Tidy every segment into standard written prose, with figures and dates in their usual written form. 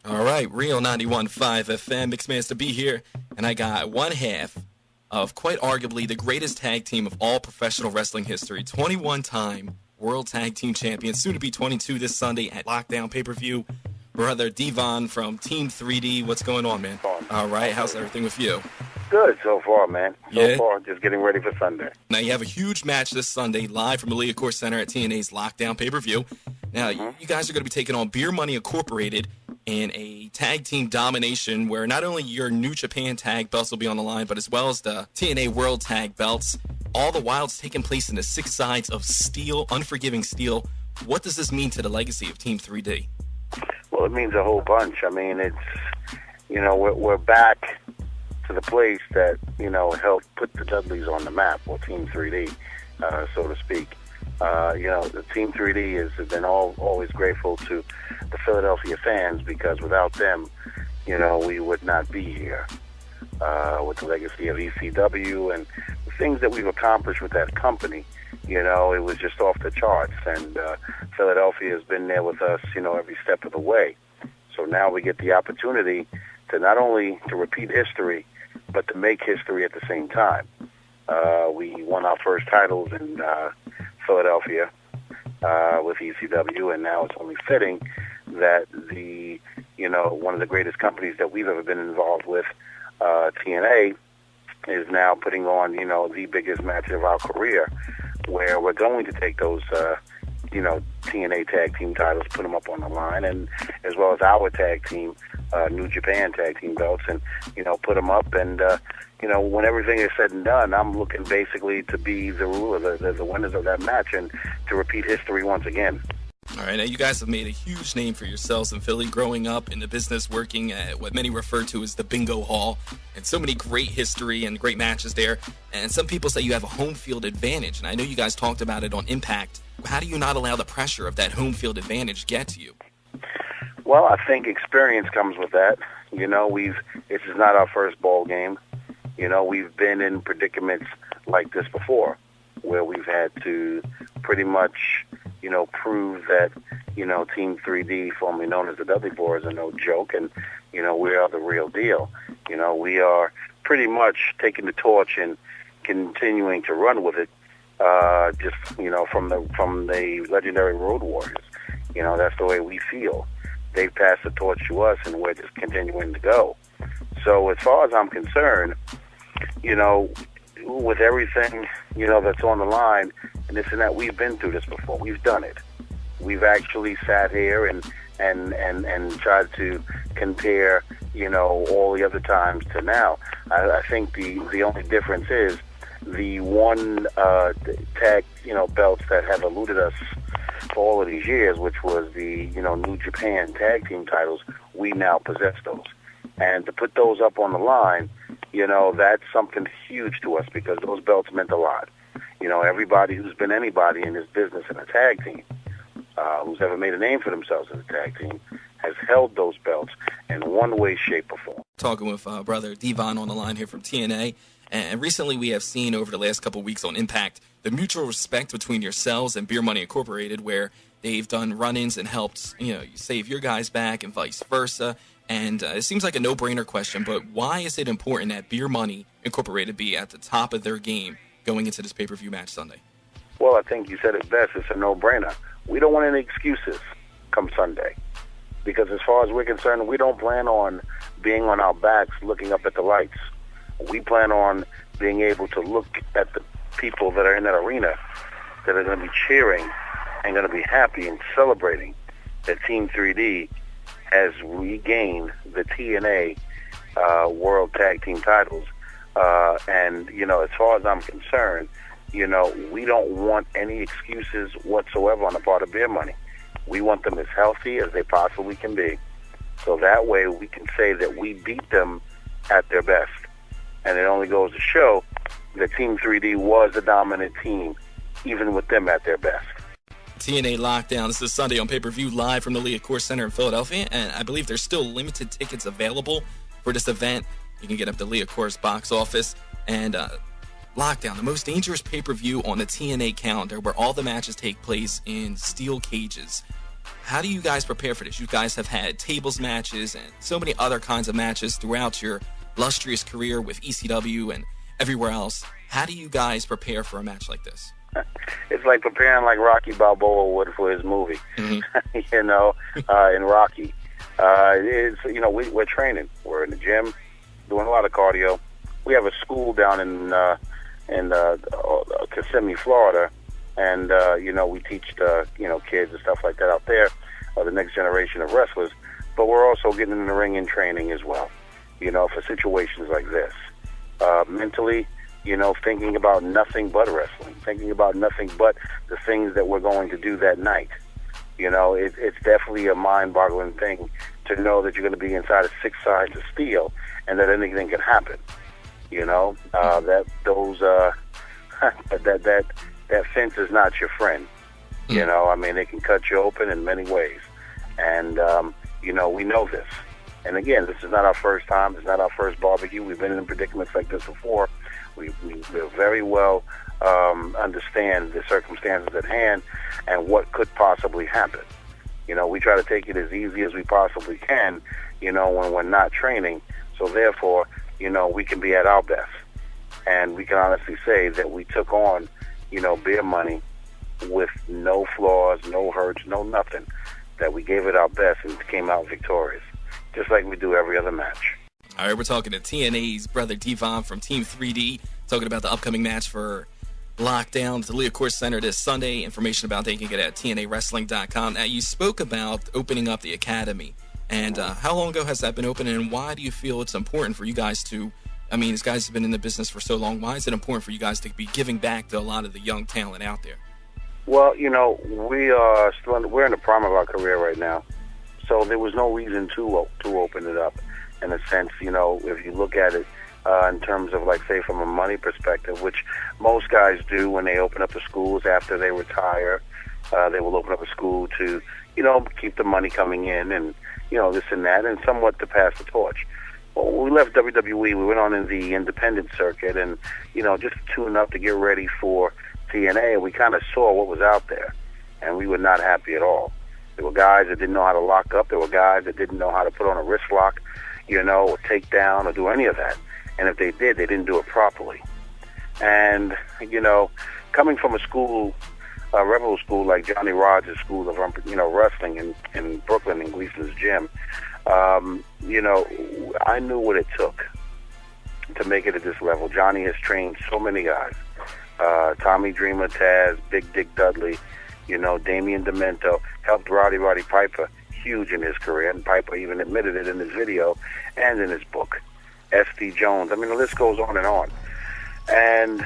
All right, Real 91.5 FM, Mixed Masta B here, and I got one half of quite arguably the greatest tag team of all professional wrestling history, 21-time World Tag Team Champions, soon to be 22 this Sunday at Lockdown pay-per-view. Brother Devon from Team 3D. What's going on, man? All right, how's everything with you? Good so far, man. Yeah. So far, just getting ready for Sunday. Now, you have a huge match this Sunday live from the Liacouras Center at TNA's Lockdown pay-per-view. Now, you guys are going to be taking on Beer Money Incorporated in a tag team domination where not only your New Japan tag belts will be on the line, but as well as the TNA World Tag belts. All the while it's taking place in the 6 sides of steel, unforgiving steel. What does this mean to the legacy of Team 3D? Well, it means a whole bunch. I mean, it's, we're back to the place that, helped put the Dudleys on the map, or Team 3D, so to speak. The Team 3D has been always grateful to the Philadelphia fans, because without them, we would not be here. With the legacy of ECW and the things that we've accomplished with that company, it was just off the charts. And Philadelphia has been there with us, every step of the way. So now we get the opportunity to not only to repeat history, but to make history at the same time. We won our first titles in Philadelphia with ECW, and now it's only fitting that one of the greatest companies that we've ever been involved with, TNA, is now putting on, the biggest match of our career, where we're going to take those, TNA tag team titles, put them up on the line, and as well as our tag team, New Japan tag team belts, and, put them up. And, when everything is said and done, I'm looking basically to be the ruler, the winners of that match, and to repeat history once again. All right, now you guys have made a huge name for yourselves in Philly, growing up in the business, working at what many refer to as the Bingo Hall, and so many great history and great matches there. And some people say you have a home field advantage, and I know you guys talked about it on Impact. How do you not allow the pressure of that home field advantage get to you? Well, I think experience comes with that. This is not our first ball game. We've been in predicaments like this before, where we've had to pretty much, prove that, Team 3D, formerly known as the Dudley Boyz, are no joke, and, we are the real deal. We are pretty much taking the torch and continuing to run with it, from the legendary Road Warriors. That's the way we feel. They've passed the torch to us, and we're just continuing to go. So as far as I'm concerned, with everything, that's on the line, and this and that, we've been through this before. We've done it. We've actually sat here and tried to compare, all the other times to now. I think the only difference is the one tag, belts that have eluded us for all of these years, which was the, New Japan tag team titles. We now possess those. And to put those up on the line, that's something huge to us, because those belts meant a lot. Everybody who's been anybody in this business in a tag team, who's ever made a name for themselves in a tag team, has held those belts in one way, shape, or form. Talking with Brother Devon on the line here from TNA, and recently we have seen over the last couple of weeks on Impact the mutual respect between yourselves and Beer Money Incorporated, where they've done run-ins and helped, save your guys back and vice versa. And it seems like a no-brainer question, but why is it important that Beer Money Incorporated be at the top of their game going into this pay-per-view match Sunday? Well, I think you said it best. It's a no-brainer. We don't want any excuses come Sunday, because as far as we're concerned, we don't plan on being on our backs looking up at the lights. We plan on being able to look at the people that are in that arena that are going to be cheering and going to be happy and celebrating that Team 3D has regained the TNA World Tag Team titles. And, as far as I'm concerned, we don't want any excuses whatsoever on the part of Beer Money. We want them as healthy as they possibly can be. So that way we can say that we beat them at their best. And it only goes to show that Team 3D was a dominant team, even with them at their best. TNA Lockdown. This is Sunday on pay-per-view live from the Liacouras Center in Philadelphia, and I believe there's still limited tickets available for this event. You can get up to Liacouras box office. And Lockdown, the most dangerous pay-per-view on the TNA calendar, where all the matches take place in steel cages. How do you guys prepare for this? You guys have had tables matches and so many other kinds of matches throughout your illustrious career with ECW and everywhere else. How do you guys prepare for a match like this? It's like preparing like Rocky Balboa would for his movie, Mm-hmm. in Rocky. We're training. We're in the gym, doing a lot of cardio. We have a school down in Kissimmee, Florida, and we teach the kids and stuff like that out there, the next generation of wrestlers. But we're also getting in the ring and training as well, for situations like this. Mentally, thinking about nothing but wrestling, thinking about nothing but the things that we're going to do that night. It's definitely a mind-boggling thing to know that you're going to be inside of 6 sides of steel and that anything can happen. That fence is not your friend. It can cut you open in many ways. And, we know this. And again, this is not our first time. It's not our first barbecue. We've been in predicaments like this before. We very well understand the circumstances at hand and what could possibly happen. We try to take it as easy as we possibly can, when we're not training. So therefore, we can be at our best. And we can honestly say that we took on, beer money with no flaws, no hurts, no nothing. That we gave it our best and came out victorious, just like we do every other match. All right, we're talking to TNA's Brother Devon from Team 3D, talking about the upcoming match for Lockdown at the Dudley Boyz Center this Sunday. Information about that you can get at TNAWrestling.com. Now, you spoke about opening up the academy, and how long ago has that been open, and why do you feel it's important for you guys to, these guys have been in the business for so long, why is it important for you guys to be giving back to a lot of the young talent out there? Well, we're in the prime of our career right now, so there was no reason to open it up. In a sense, if you look at it in terms of, like, say, from a money perspective, which most guys do when they open up the schools after they retire, they will open up a school to, keep the money coming in and, this and that, and somewhat to pass the torch. Well, when we left WWE, we went on in the independent circuit and, just to tune up to get ready for TNA, we kind of saw what was out there, and we were not happy at all. There were guys that didn't know how to lock up. There were guys that didn't know how to put on a wrist lock, or take down or do any of that. And if they did, they didn't do it properly. And, coming from a school, a rebel school like Johnny Rogers' school of, wrestling in Brooklyn in Gleason's gym, I knew what it took to make it at this level. Johnny has trained so many guys. Tommy Dreamer, Taz, Big Dick Dudley, Damian Demento, helped Roddy Piper huge in his career, and Piper even admitted it in his video and in his book. S.D. Jones, the list goes on and on. And,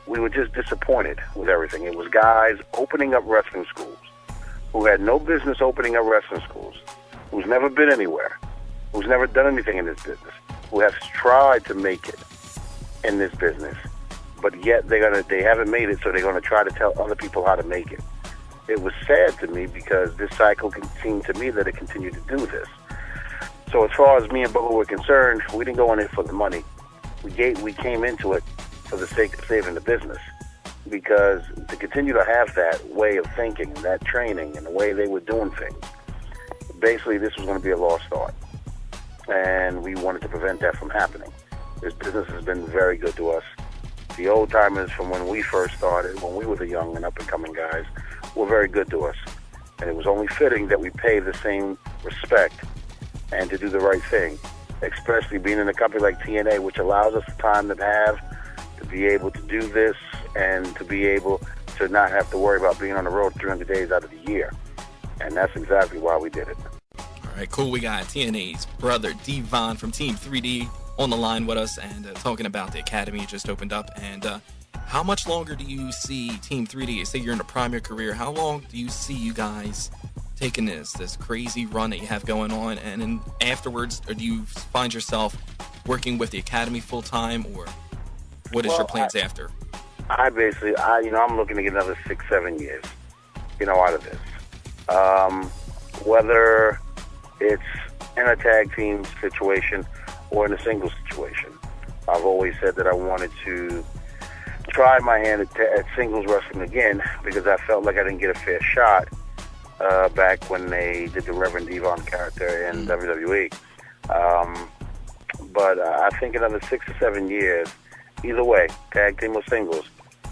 we were just disappointed with everything. It was guys opening up wrestling schools who had no business opening up wrestling schools, who's never been anywhere, who's never done anything in this business, who has tried to make it in this business, but yet they haven't made it, so they're going to try to tell other people how to make it. It was sad to me because this cycle seemed to me that it continued to do this. So as far as me and Bubba were concerned, we didn't go in it for the money. We came into it for the sake of saving the business, because to continue to have that way of thinking, that training, and the way they were doing things, basically this was going to be a lost art, and we wanted to prevent that from happening. This business has been very good to us. The old timers from when we first started, when we were the young and up and coming guys, were very good to us. And it was only fitting that we pay the same respect and to do the right thing, especially being in a company like TNA, which allows us the time to be able to do this and to be able to not have to worry about being on the road 300 days out of the year. And that's exactly why we did it. All right, cool. We got TNA's Brother Devon from Team 3D on the line with us and talking about the academy just opened up. And how much longer do you see Team 3D? Say you're in the prime of your career. How long do you see you guys taking this crazy run that you have going on? And then afterwards, or do you find yourself working with the academy full time, or what is your plans after? I'm looking to get another 6-7 years, out of this. Whether it's in a tag team situation or in a single situation, I've always said that I wanted to try my hand at singles wrestling again, because I felt like I didn't get a fair shot back when they did the Reverend Devon character in WWE. But I think another 6 or 7 years, either way, tag team or singles,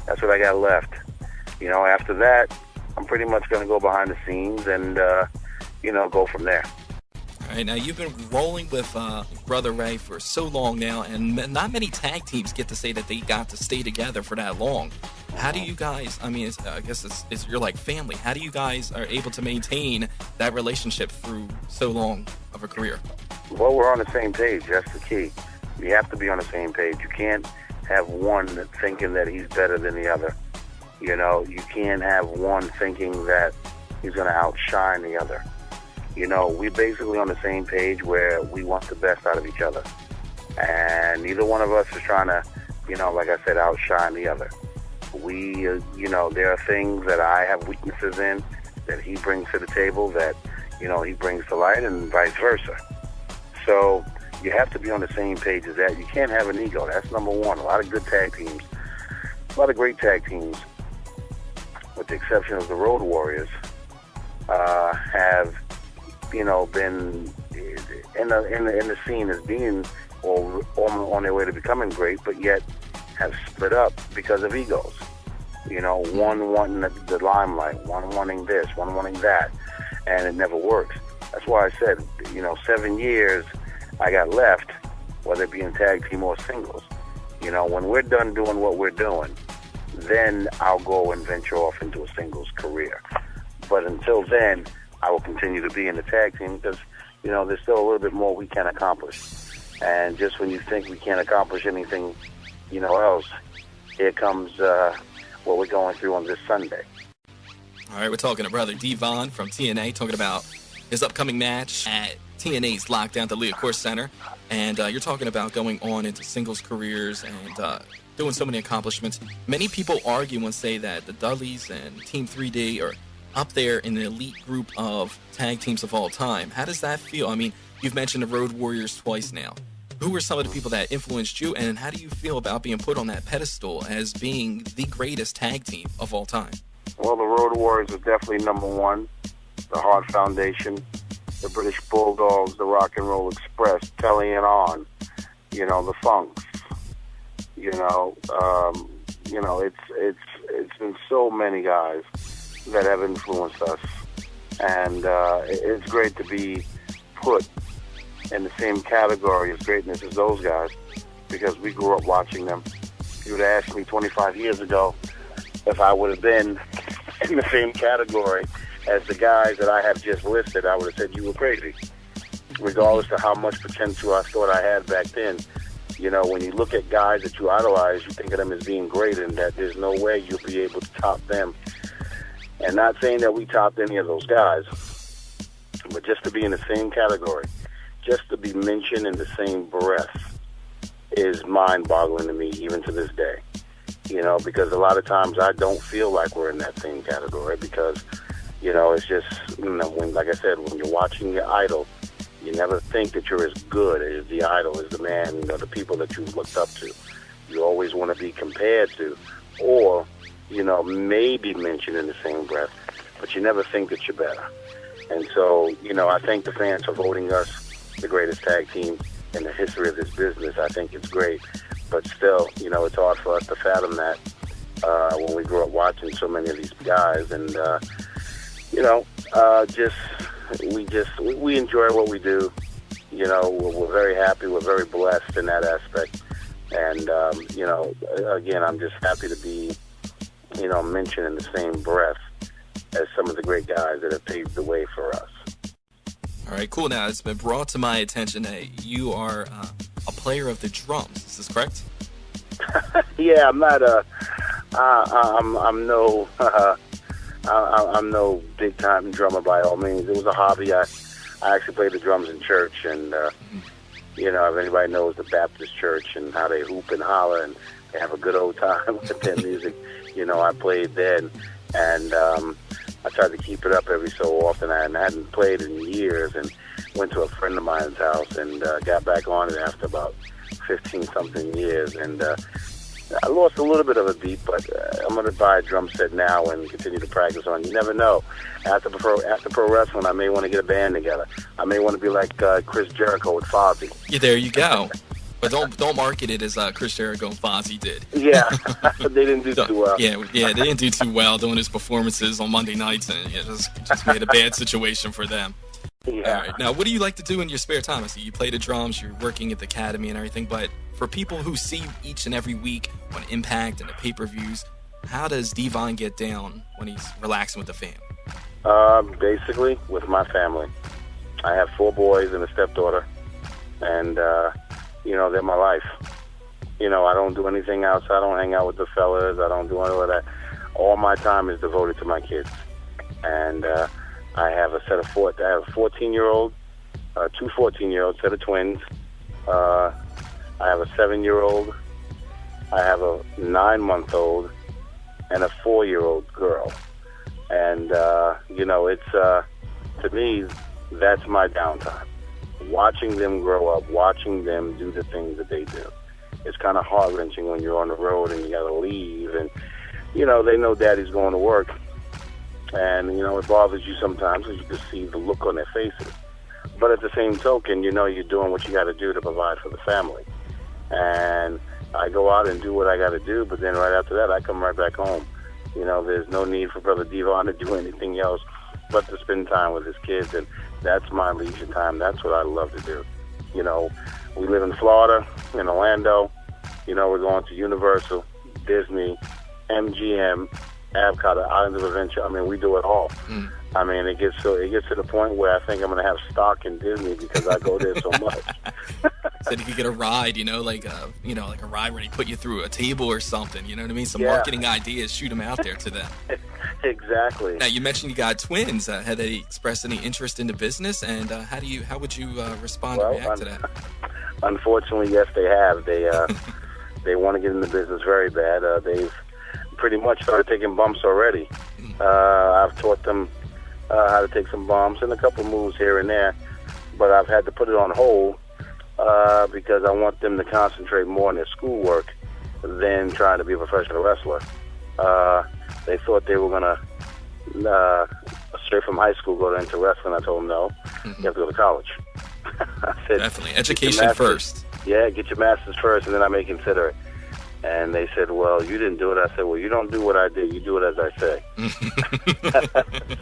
that's what I got left. After that, I'm pretty much going to go behind the scenes and, go from there. All right, now you've been rolling with Brother Ray for so long now, and not many tag teams get to say that they got to stay together for that long. How do you guys, I guess you're like family. How do you guys are able to maintain that relationship through so long of a career? Well, we're on the same page. That's the key. You have to be on the same page. You can't have one thinking that he's better than the other. You can't have one thinking that he's going to outshine the other. We're basically on the same page where we want the best out of each other. And neither one of us is trying to, like I said, outshine the other. We, there are things that I have weaknesses in that he brings to the table that, he brings to light, and vice versa. So you have to be on the same page as that. You can't have an ego. That's number one. A lot of good tag teams, a lot of great tag teams, with the exception of the Road Warriors, have, been in the scene as being or on their way to becoming great, but yet have split up because of egos. One wanting the limelight, one wanting this, one wanting that, and it never works. That's why I said, 7 years I got left, whether it be in tag team or singles. When we're done doing what we're doing, then I'll go and venture off into a singles career. But until then, I will continue to be in the tag team because, there's still a little bit more we can accomplish. And just when you think we can't accomplish anything, else, here comes what we're going through on this Sunday. All right, we're talking to Brother Devon from TNA, talking about his upcoming match at TNA's Lockdown at the Leacourse Center. And you're talking about going on into singles careers and doing so many accomplishments. Many people argue and say that the Dudleys and Team 3D are up there in the elite group of tag teams of all time. How does that feel? I mean, you've mentioned the Road Warriors twice now. Who were some of the people that influenced you, and how do you feel about being put on that pedestal as being the greatest tag team of all time? Well, the Road Warriors are definitely number one. The Hart Foundation, the British Bulldogs, the Rock and Roll Express, Telly and On, the Funks. It's been so many guys that have influenced us, and it's great to be put in the same category as greatness as those guys, because we grew up watching them. If you would have asked me 25 years ago if I would have been in the same category as the guys that I have just listed, I would have said you were crazy. Regardless of how much potential I thought I had back then, when you look at guys that you idolize, you think of them as being great, and that there's no way you'll be able to top them. And not saying that we topped any of those guys, but just to be in the same category, just to be mentioned in the same breath is mind-boggling to me, even to this day. Because a lot of times I don't feel like we're in that same category because, it's just, when, like I said, when you're watching your idol, you never think that you're as good as the idol, as the man, the people that you've looked up to. You always want to be compared to, or, maybe mentioned in the same breath, but you never think that you're better. And so, I thank the fans for voting us the greatest tag team in the history of this business. I think it's great, but still, it's hard for us to fathom that when we grew up watching so many of these guys. And, we enjoy what we do. We're very happy. We're very blessed in that aspect. And, again, I'm just happy to be, mentioned in the same breath as some of the great guys that have paved the way for us. All right, cool. Now, it's been brought to my attention that you are a player of the drums. Is this correct? Yeah, I'm not I'm no big time drummer by all means. It was a hobby. I actually played the drums in church, and if anybody knows the Baptist church and how they hoop and holler and they have a good old time with their music, I played then, and I tried to keep it up every so often. I hadn't played in years, and went to a friend of mine's house and got back on it after about 15-something years. And I lost a little bit of a beat, but I'm going to buy a drum set now and continue to practice on. You never know. After pro wrestling, I may want to get a band together. I may want to be like Chris Jericho with Fozzy. Yeah, there you go. But don't market it as Chris Jericho and Fozzy did. Yeah, they didn't do too well. Yeah, they didn't do too well doing his performances on Monday nights, and it just made a bad situation for them. Yeah. All right. Now, what do you like to do in your spare time? I see you play the drums, you're working at the academy and everything, but for people who see you each and every week on Impact and the pay-per-views, how does Devon get down when he's relaxing with the fam? Basically, with my family. I have 4 boys and a stepdaughter, and, they're my life. I don't do anything else. I don't hang out with the fellas. I don't do any of that. All my time is devoted to my kids. And I have a 14-year-old, 2 14-year-olds, set of twins. I have a 7-year-old. I have a 9-month-old and a 4-year-old girl. And, it's, to me, that's my downtime. Watching them grow up, watching them do the things that they do. It's kind of heart-wrenching when you're on the road and you got to leave. And, they know daddy's going to work. And, it bothers you sometimes because you can see the look on their faces. But at the same token, you're doing what you got to do to provide for the family. And I go out and do what I got to do, but then right after that, I come right back home. There's no need for Brother Devon to do anything else but to spend time with his kids. And that's my leisure time. That's what I love to do. We live in Florida, in Orlando. We're going to Universal, Disney, MGM, Epcot, Islands of Adventure. I mean, we do it all. I mean, it gets to the point where I think I'm going to have stock in Disney because I go there so much. Said you could get a ride, like a ride where they put you through a table or something. You know what I mean? Some marketing ideas, shoot them out there to them. Exactly. Now, you mentioned you got twins. Had they expressed any interest in the business, and how would you respond and react to that? Unfortunately, yes, they have. They want to get in the business very bad. They've pretty much started taking bumps already. I've taught them how to take some bumps and a couple moves here and there, but I've had to put it on hold because I want them to concentrate more on their schoolwork than trying to be a professional wrestler. They thought they were going to, straight from high school, go into wrestling. I told them no, you have to go to college. I said, definitely. Education first. Yeah, get your master's first, and then I may consider it. And they said, well, you didn't do it. I said, well, you don't do what I did. You do it as I say.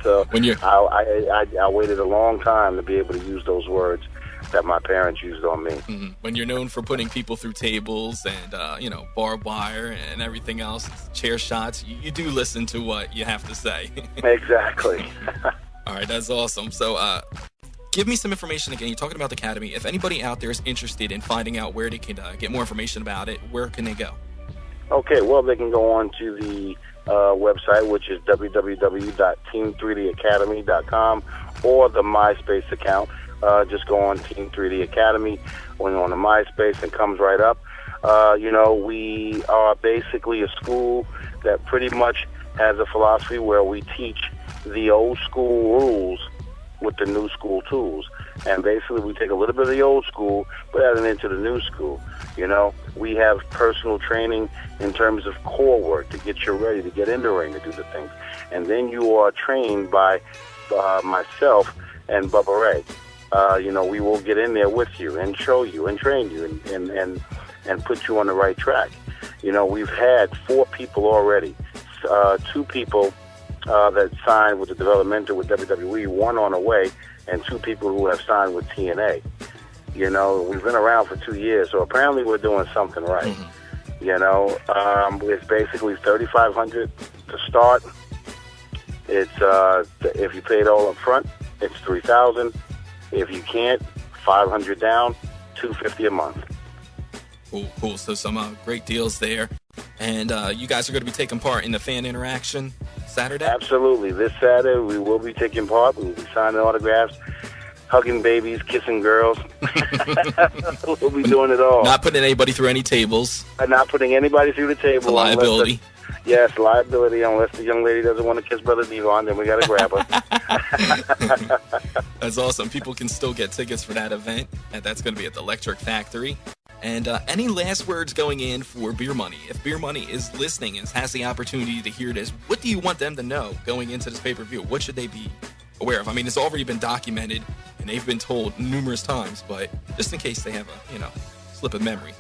So I waited a long time to be able to use those words that my parents used on me. Mm-hmm. When you're known for putting people through tables and, barbed wire and everything else, chair shots, you do listen to what you have to say. Exactly. All right, that's awesome. So give me some information again. You're talking about the Academy. If anybody out there is interested in finding out where they can get more information about it, where can they go? Okay, well, they can go on to the website, which is www.team3dacademy.com, or the MySpace account. Just go on Team 3D Academy. When you're on the MySpace, it comes right up. We are basically a school that pretty much has a philosophy where we teach the old school rules with the new school tools. And basically we take a little bit of the old school, but add it into the new school. We have personal training in terms of core work to get you ready to get in the ring to do the things. And then you are trained by myself and Bubba Ray. We will get in there with you and show you and train you and put you on the right track. We've had 4 people already, 2 people that signed with the developmental with WWE, 1 on the way, and 2 people who have signed with TNA. We've been around for 2 years, so apparently we're doing something right. It's basically $3,500 to start. It's if you pay it all up front, it's $3,000. If you can't, $500 down, $250 a month. Cool. So some great deals there. And you guys are going to be taking part in the fan interaction Saturday? Absolutely. This Saturday, we will be taking part. We will be signing autographs, hugging babies, kissing girls. We'll be doing it all. Not putting anybody through any tables. Not putting anybody through the table. It's a liability. Yes, liability. Unless the young lady doesn't want to kiss Brother Devon, then we got to grab her. That's awesome. People can still get tickets for that event, and that's going to be at the Electric Factory. And any last words going in for Beer Money? If Beer Money is listening and has the opportunity to hear this, what do you want them to know going into this pay-per-view? What should they be aware of? I mean, it's already been documented, and they've been told numerous times, but just in case they have a, slip of memory.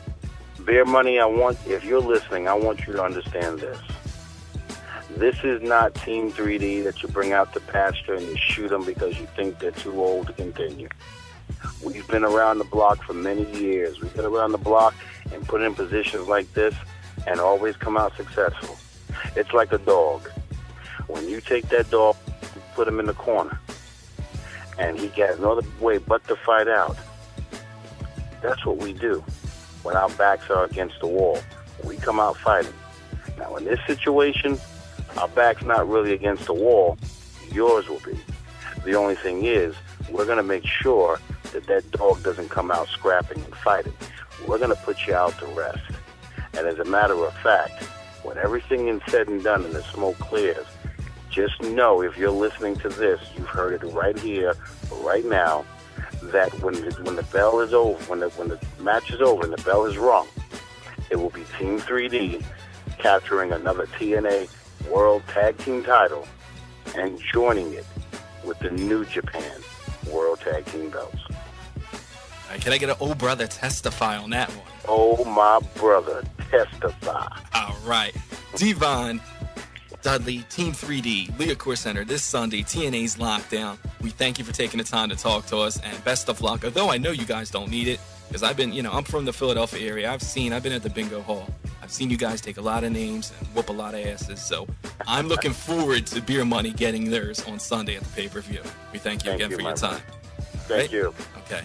Beer Money, if you're listening, I want you to understand this. This is not Team 3D that you bring out to pasture and you shoot them because you think they're too old to continue. We've been around the block for many years. We've been around the block and put in positions like this and always come out successful. It's like a dog. When you take that dog, put him in the corner, and he got no other way but to fight out. That's what we do when our backs are against the wall. We come out fighting. Now, in this situation, our back's not really against the wall. Yours will be. The only thing is, we're going to make sure that dog doesn't come out scrapping and fighting. We're going to put you out to rest. And as a matter of fact, when everything is said and done and the smoke clears, just know, if you're listening to this, you've heard it right here, right now, that when the bell is over, when the match is over and the bell is rung, it will be Team 3D capturing another TNA World Tag Team title and joining it with the New Japan World Tag Team belts. All right, can I get an old brother testify on that one? Oh, my brother, testify. All right. Devon, Dudley, Team 3D, Leacourt Center, this Sunday, TNA's Lockdown. We thank you for taking the time to talk to us, and best of luck. Although I know you guys don't need it, because I've been, I'm from the Philadelphia area. I've been at the bingo hall. I've seen you guys take a lot of names and whoop a lot of asses. So I'm looking forward to Beer Money getting theirs on Sunday at the pay-per-view. We thank you again for your time. Thank you. Okay.